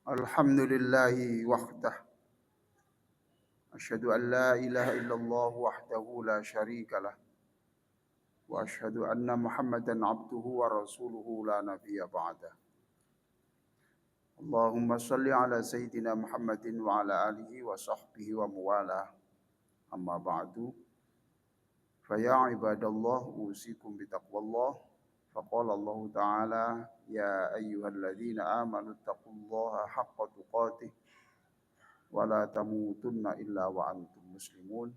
Alhamdulillahi wahdah. Asyhadu an la ilaha illallah wahdahu la syarika lah. Wa asyhadu anna Muhammadan abduhu wa rasuluhu la nabiyya ba'dah. Allahumma salli ala sayyidina Muhammadin wa ala alihi wa sahbihi wa muwalah. Amma ba'du. Faya ibadallah usikum bitaqwallah. Faqala Allah Ta'ala ya ayyuhalladzina amanu taqullaha haqqa tuqatih wala tamutunna illa wa antum muslimun.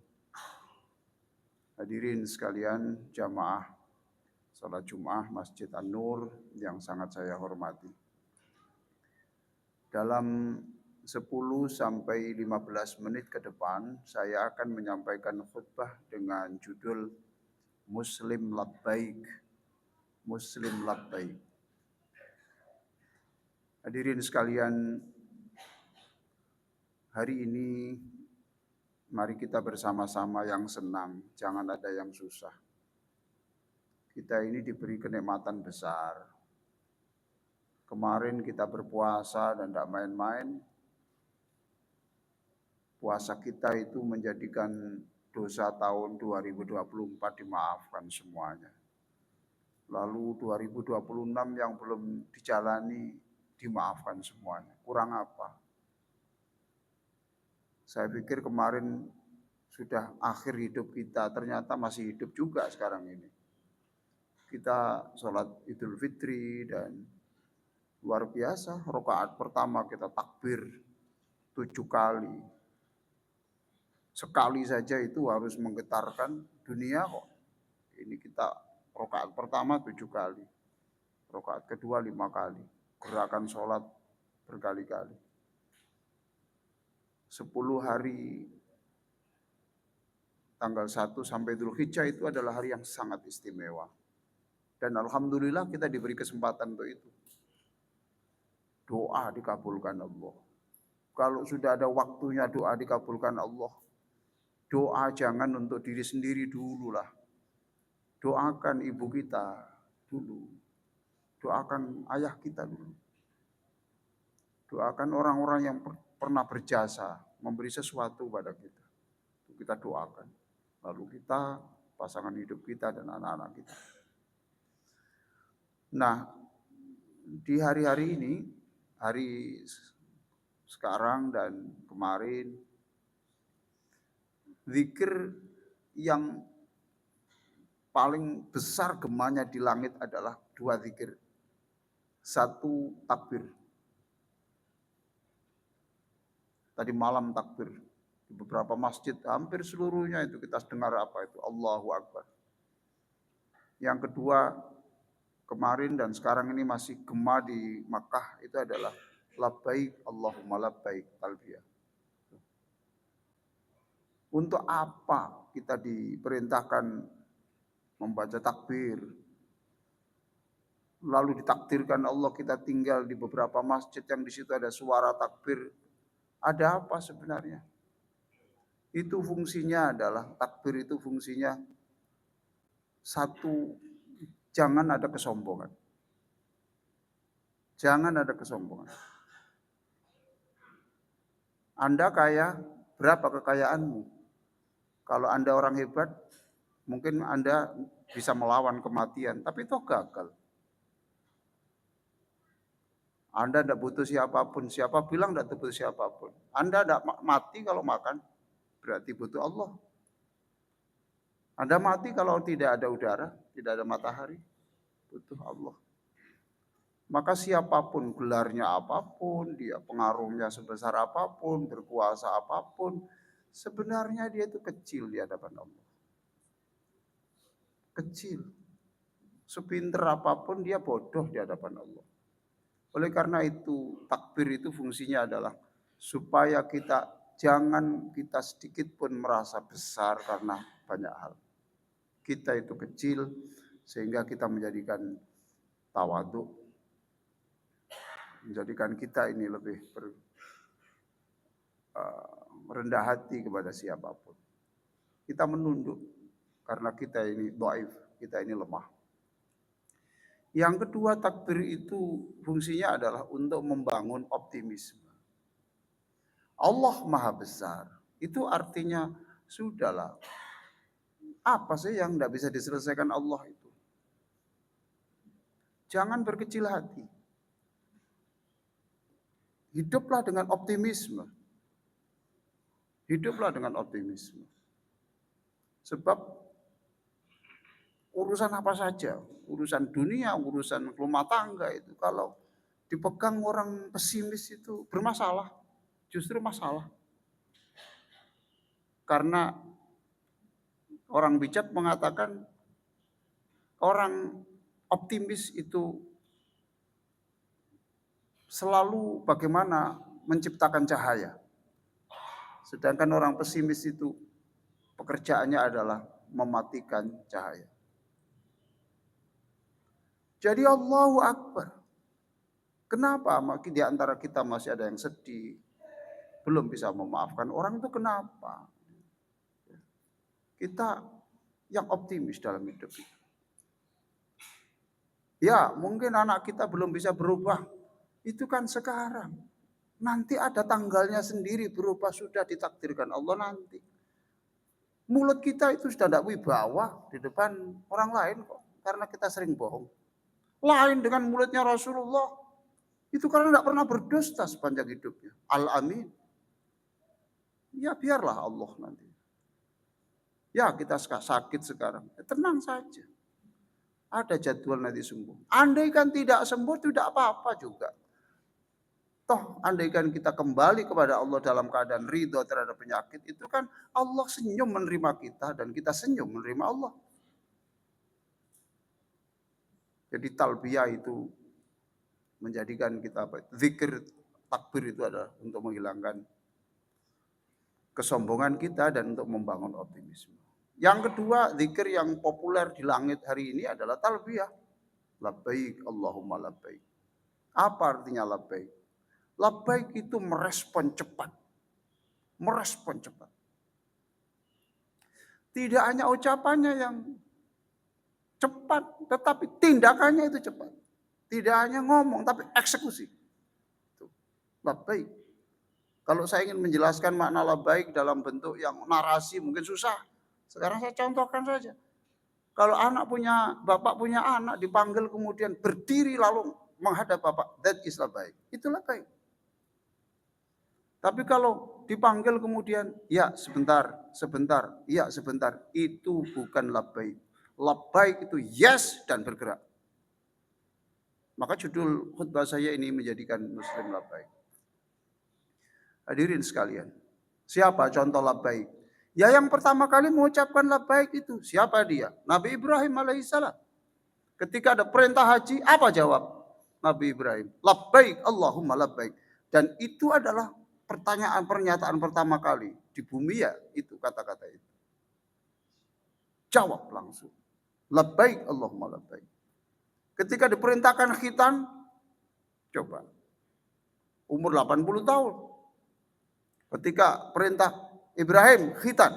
Hadirin sekalian jamaah salat Jumat Masjid An-Nur yang sangat saya hormati. Dalam 10 sampai 15 menit ke depan saya akan menyampaikan khutbah dengan judul Muslim Labbaik. Muslim Labbaik. Hadirin sekalian, hari ini mari kita bersama-sama yang senang, jangan ada yang susah. Kita ini diberi kenikmatan besar. Kemarin kita berpuasa dan tidak main-main. Puasa kita itu menjadikan dosa tahun 2024 dimaafkan semuanya. Lalu 2026 yang belum dijalani dimaafkan semuanya. Kurang apa? Saya pikir kemarin sudah akhir hidup kita, ternyata masih hidup juga sekarang ini. Kita sholat Idul Fitri dan luar biasa, rakaat pertama kita takbir 7 kali. Sekali saja itu harus menggetarkan dunia kok. Ini kita rakaat pertama 7 kali. Rakaat kedua 5 kali. Gerakan sholat berkali-kali. 10 hari tanggal 1 sampai Dzulhijjah itu adalah hari yang sangat istimewa. Dan alhamdulillah kita diberi kesempatan untuk itu. Doa dikabulkan Allah. Kalau sudah ada waktunya doa dikabulkan Allah. Doa jangan untuk diri sendiri dulu lah. Doakan ibu kita dulu. Doakan ayah kita dulu. Doakan orang-orang yang pernah berjasa, memberi sesuatu pada kita. Kita doakan. Lalu kita, pasangan hidup kita dan anak-anak kita. Nah, di hari-hari ini, hari sekarang dan kemarin, zikir yang paling besar gemanya di langit adalah 2 zikir. 1 takbir. Tadi malam takbir. Di beberapa masjid hampir seluruhnya itu kita dengar apa itu? Allahu Akbar. Yang kedua, kemarin dan sekarang ini masih gema di Makkah itu adalah labbaik Allahumma labbaik talbiyah. Untuk apa kita diperintahkan membaca takbir? Lalu ditakdirkan Allah kita tinggal di beberapa masjid yang di situ ada suara takbir. Ada apa sebenarnya? Itu fungsinya adalah, takbir itu fungsinya satu, jangan ada kesombongan. Jangan ada kesombongan. Anda kaya, berapa kekayaanmu? Kalau Anda orang hebat, mungkin Anda bisa melawan kematian, tapi toh gagal. Anda tidak butuh siapapun, siapa bilang tidak butuh siapapun. Anda tidak mati kalau makan, berarti butuh Allah. Anda mati kalau tidak ada udara, tidak ada matahari, butuh Allah. Maka siapapun, gelarnya apapun, dia pengaruhnya sebesar apapun, berkuasa apapun, sebenarnya dia itu kecil di hadapan Allah. Kecil. Sepinter apapun dia bodoh di hadapan Allah. Oleh karena itu, takbir itu fungsinya adalah supaya jangan kita sedikit pun merasa besar karena banyak hal. Kita itu kecil sehingga kita menjadikan tawadhu, menjadikan kita ini lebih rendah hati kepada siapapun. Kita menunduk karena kita ini dhaif, kita ini lemah. Yang kedua, takbir itu fungsinya adalah untuk membangun optimisme. Allah Maha Besar. Itu artinya sudahlah. Apa sih yang tidak bisa diselesaikan Allah itu? Jangan berkecil hati. Hiduplah dengan optimisme. Hiduplah dengan optimisme. Sebab urusan apa saja, urusan dunia, urusan rumah tangga itu kalau dipegang orang pesimis itu bermasalah, justru masalah. Karena orang bijak mengatakan orang optimis itu selalu bagaimana menciptakan cahaya. Sedangkan orang pesimis itu pekerjaannya adalah mematikan cahaya. Jadi Allahu Akbar. Kenapa di antara kita masih ada yang sedih, belum bisa memaafkan orang itu kenapa? Kita yang optimis dalam hidup itu. Ya, mungkin anak kita belum bisa berubah. Itu kan sekarang. Nanti ada tanggalnya sendiri berubah, sudah ditakdirkan Allah nanti. Mulut kita itu sudah tidak wibawa di depan orang lain kok. Karena kita sering bohong. Lain dengan mulutnya Rasulullah. Itu karena tidak pernah berdusta sepanjang hidupnya. Al-Amin. Ya biarlah Allah nanti. Ya kita sakit sekarang. Ya, tenang saja. Ada jadwal nanti sembuh. Andaikan tidak sembuh tidak apa-apa juga. Toh andaikan kita kembali kepada Allah dalam keadaan ridho terhadap penyakit. Itu kan Allah senyum menerima kita dan kita senyum menerima Allah. Jadi talbiyah itu menjadikan kita apa? Zikir takbir itu adalah untuk menghilangkan kesombongan kita dan untuk membangun optimisme. Yang kedua, zikir yang populer di langit hari ini adalah talbiyah. Labbaik Allahumma labbaik. Apa artinya labbaik? Labbaik itu merespon cepat. Merespon cepat. Tidak hanya ucapannya yang cepat, tetapi tindakannya itu cepat. Tidak hanya ngomong, tapi eksekusi. Labbaik. Kalau saya ingin menjelaskan makna labbaik dalam bentuk yang narasi mungkin susah. Sekarang saya contohkan saja. Kalau bapak punya anak dipanggil kemudian berdiri lalu menghadap bapak, that is labbaik. Itu labbaik. Tapi kalau dipanggil kemudian, ya sebentar, ya sebentar, itu bukan labbaik. Labbaik itu yes dan bergerak. Maka judul khutbah saya ini menjadikan Muslim labbaik. Hadirin sekalian, siapa contoh labbaik? Ya yang pertama kali mengucapkan labbaik itu, siapa dia? Nabi Ibrahim alaihissalam. Ketika ada perintah haji, apa jawab Nabi Ibrahim? Labbaik Allahumma labbaik. Dan itu adalah pernyataan pertama kali di bumi ya, itu kata-kata itu. Jawab langsung. Labbaik Allahumma labbaik. Ketika diperintahkan khitan, coba. Umur 80 tahun. Ketika perintah Ibrahim khitan.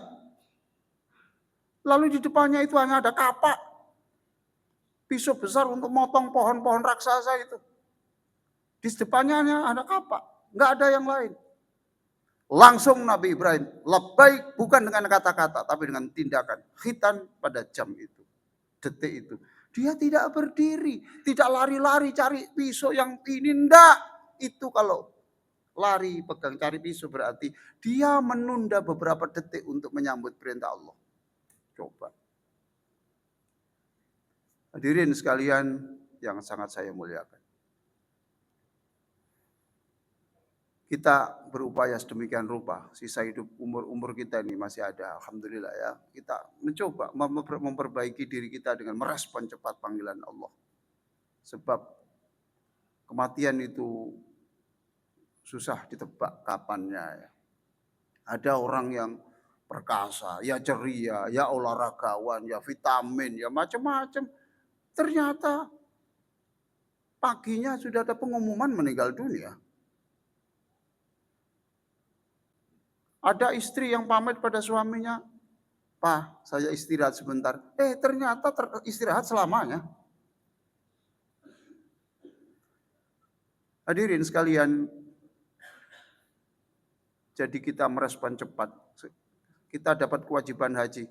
Lalu di depannya itu hanya ada kapak. Pisau besar untuk motong pohon-pohon raksasa itu. Di depannya hanya ada kapak. Enggak ada yang lain. Langsung Nabi Ibrahim labbaik bukan dengan kata-kata tapi dengan tindakan. Khitan pada jam itu. Detik itu. Dia tidak berdiri. Tidak lari-lari cari pisau yang ini. Enggak. Itu kalau lari pegang cari pisau berarti dia menunda beberapa detik untuk menyambut perintah Allah. Coba. Hadirin sekalian yang sangat saya muliakan. Kita berupaya sedemikian rupa, sisa hidup umur kita ini masih ada, alhamdulillah ya. Kita mencoba memperbaiki diri kita dengan merespon cepat panggilan Allah. Sebab kematian itu susah ditebak kapannya ya. Ada orang yang perkasa, ya ceria, ya olahragawan, ya vitamin, ya macam-macam. Ternyata paginya sudah ada pengumuman meninggal dunia. Ada istri yang pamit pada suaminya, "Pak, saya istirahat sebentar." Ternyata istirahat selamanya. Hadirin sekalian, jadi kita merespon cepat. Kita dapat kewajiban haji.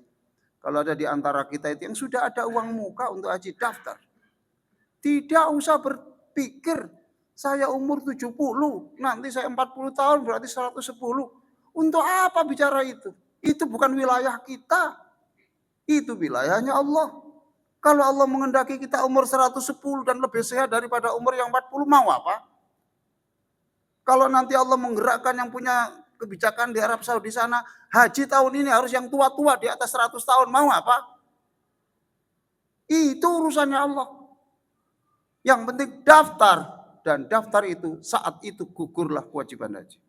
Kalau ada di antara kita itu yang sudah ada uang muka untuk haji, daftar. Tidak usah berpikir, saya umur 70, nanti saya 40 tahun berarti 110. Untuk apa bicara itu? Itu bukan wilayah kita. Itu wilayahnya Allah. Kalau Allah mengendaki kita umur 110 dan lebih sehat daripada umur yang 40, mau apa? Kalau nanti Allah menggerakkan yang punya kebijakan di Arab Saudi sana, haji tahun ini harus yang tua-tua di atas 100 tahun, mau apa? Itu urusannya Allah. Yang penting daftar, dan daftar itu saat itu gugurlah kewajiban haji.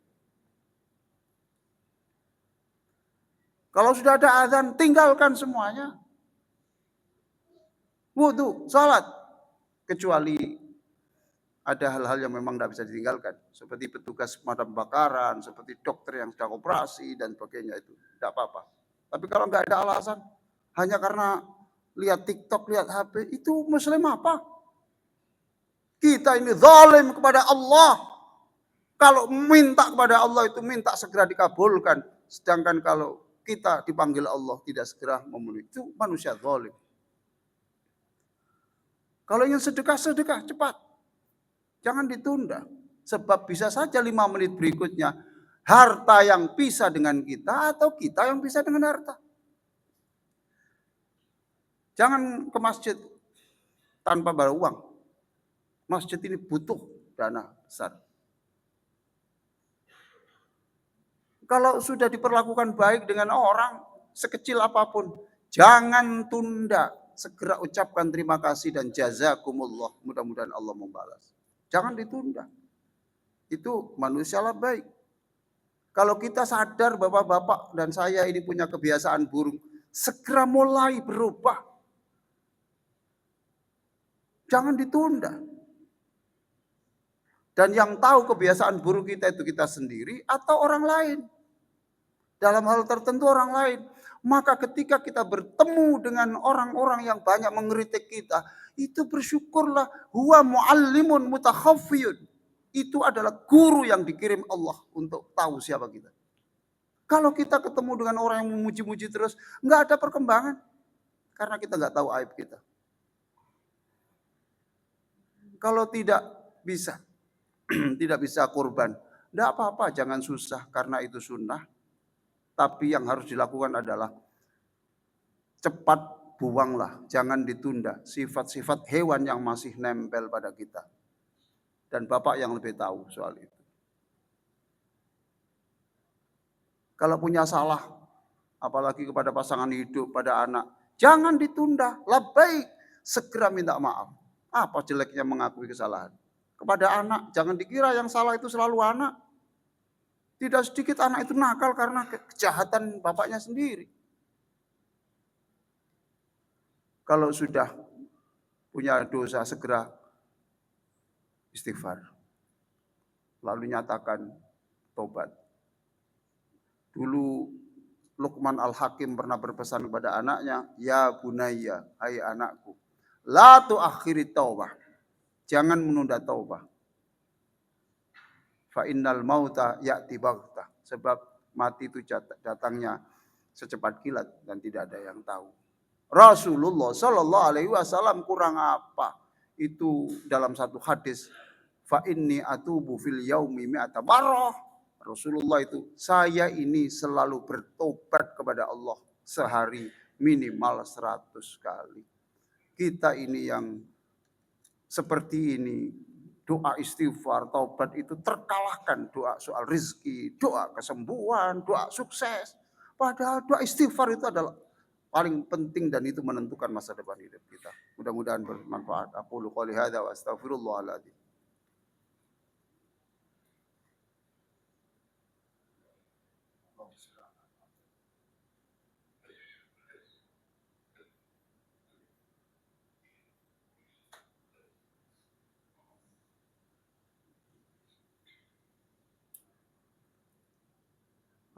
Kalau sudah ada azan, tinggalkan semuanya. Wudu, salat, kecuali ada hal-hal yang memang tidak bisa ditinggalkan, seperti petugas pemadam kebakaran, seperti dokter yang sedang operasi dan sebagainya, itu tidak apa-apa. Tapi kalau nggak ada alasan, hanya karena lihat TikTok, lihat HP, itu muslim apa? Kita ini zalim kepada Allah. Kalau minta kepada Allah itu minta segera dikabulkan, sedangkan kalau kita dipanggil Allah tidak segera memenuhi, itu manusia zalim. Kalau ingin sedekah, sedekah cepat. Jangan ditunda. Sebab bisa saja 5 menit berikutnya harta yang pisah dengan kita atau kita yang pisah dengan harta. Jangan ke masjid tanpa bawa uang. Masjid ini butuh dana besar. Kalau sudah diperlakukan baik dengan orang, sekecil apapun, jangan tunda. Segera ucapkan terima kasih dan jazakumullah. Mudah-mudahan Allah membalas. Jangan ditunda. Itu manusialah baik. Kalau kita sadar bahwa Bapak dan saya ini punya kebiasaan buruk, segera mulai berubah. Jangan ditunda. Dan yang tahu kebiasaan buruk kita itu kita sendiri atau orang lain. Dalam hal tertentu orang lain. Maka ketika kita bertemu dengan orang-orang yang banyak mengkritik kita, itu bersyukurlah, huwa muallimun mutakhafiyun. Itu adalah guru yang dikirim Allah untuk tahu siapa kita. Kalau kita ketemu dengan orang yang memuji-muji terus, nggak ada perkembangan. Karena kita nggak tahu aib kita. Kalau tidak bisa, tidak bisa kurban, nggak apa-apa, jangan susah karena itu sunnah. Tapi yang harus dilakukan adalah cepat buanglah, jangan ditunda sifat-sifat hewan yang masih nempel pada kita. Dan Bapak yang lebih tahu soal itu. Kalau punya salah, apalagi kepada pasangan hidup, pada anak, jangan ditunda, lebih segera minta maaf. Apa jeleknya mengakui kesalahan? Kepada anak, jangan dikira yang salah itu selalu anak. Tidak sedikit anak itu nakal karena kejahatan bapaknya sendiri. Kalau sudah punya dosa, segera istighfar. Lalu nyatakan tobat. Dulu Luqman Al-Hakim pernah berpesan kepada anaknya, ya bunayya, hai anakku, la tuakhiri taubah. Jangan menunda taubah. Fa innal mauta ya'ti baghtah. Sebab mati itu datangnya secepat kilat dan tidak ada yang tahu. Rasulullah Shallallahu Alaihi Wasallam kurang apa? Itu dalam satu hadis, fa inni atubu fil yaumi mi'ata marrah. Rasulullah itu, saya ini selalu bertobat kepada Allah sehari minimal 100 kali. Kita ini yang seperti ini, doa istighfar, taubat itu terkalahkan doa soal rizki, doa kesembuhan, doa sukses. Padahal doa istighfar itu adalah paling penting dan itu menentukan masa depan hidup kita. Mudah-mudahan bermanfaat. Aku qouli hadza wa astaghfirullahaladzim.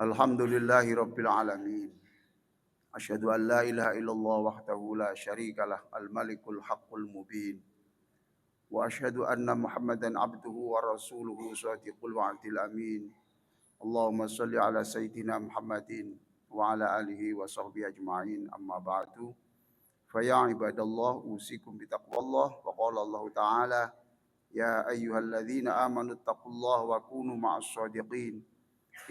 Alhamdulillahi rabbil alamin. Asyhadu an la ilaha illallah wahdahu la syarikalah al-malikul haqqul mubin. وأشهد أن محمدا عبده ورسوله صادق الوعد الأمين. اللهم صل على سيدنا محمد وعلى آله وصحبه أجمعين. أما بعد، فيا عباد الله أوصيكم بتقوى الله. وقال الله تعالى: يا أيها الذين آمنوا اتقوا الله وكونوا مع الصادقين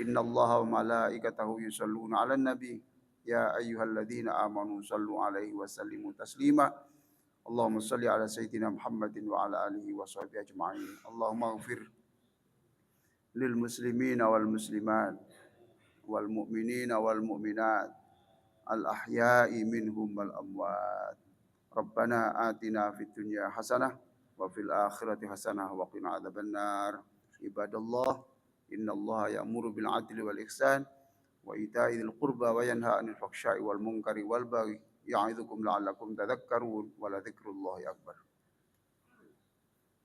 إن الله وملائكته يصلون على النبي يا أيها الذين آمنوا صلوا عليه وسلموا تسليما. اللهم صل على سيدنا محمد وعلى آله وصحبه أجمعين. اللهم اغفر للمسلمين والمسلمات والمؤمنين والمؤمنات الأحياء منهم والأموات. ربنا آتنا في الدنيا حسنة وفي الآخرة حسنة وقنا عذاب النار. عباد الله، إن الله يأمر بالعدل والإحسان وإيتاء ذي القربى وينهى عن الفحشاء والمنكر والبغي يعظكم لعلكم تذكرون ولذكر الله أكبر.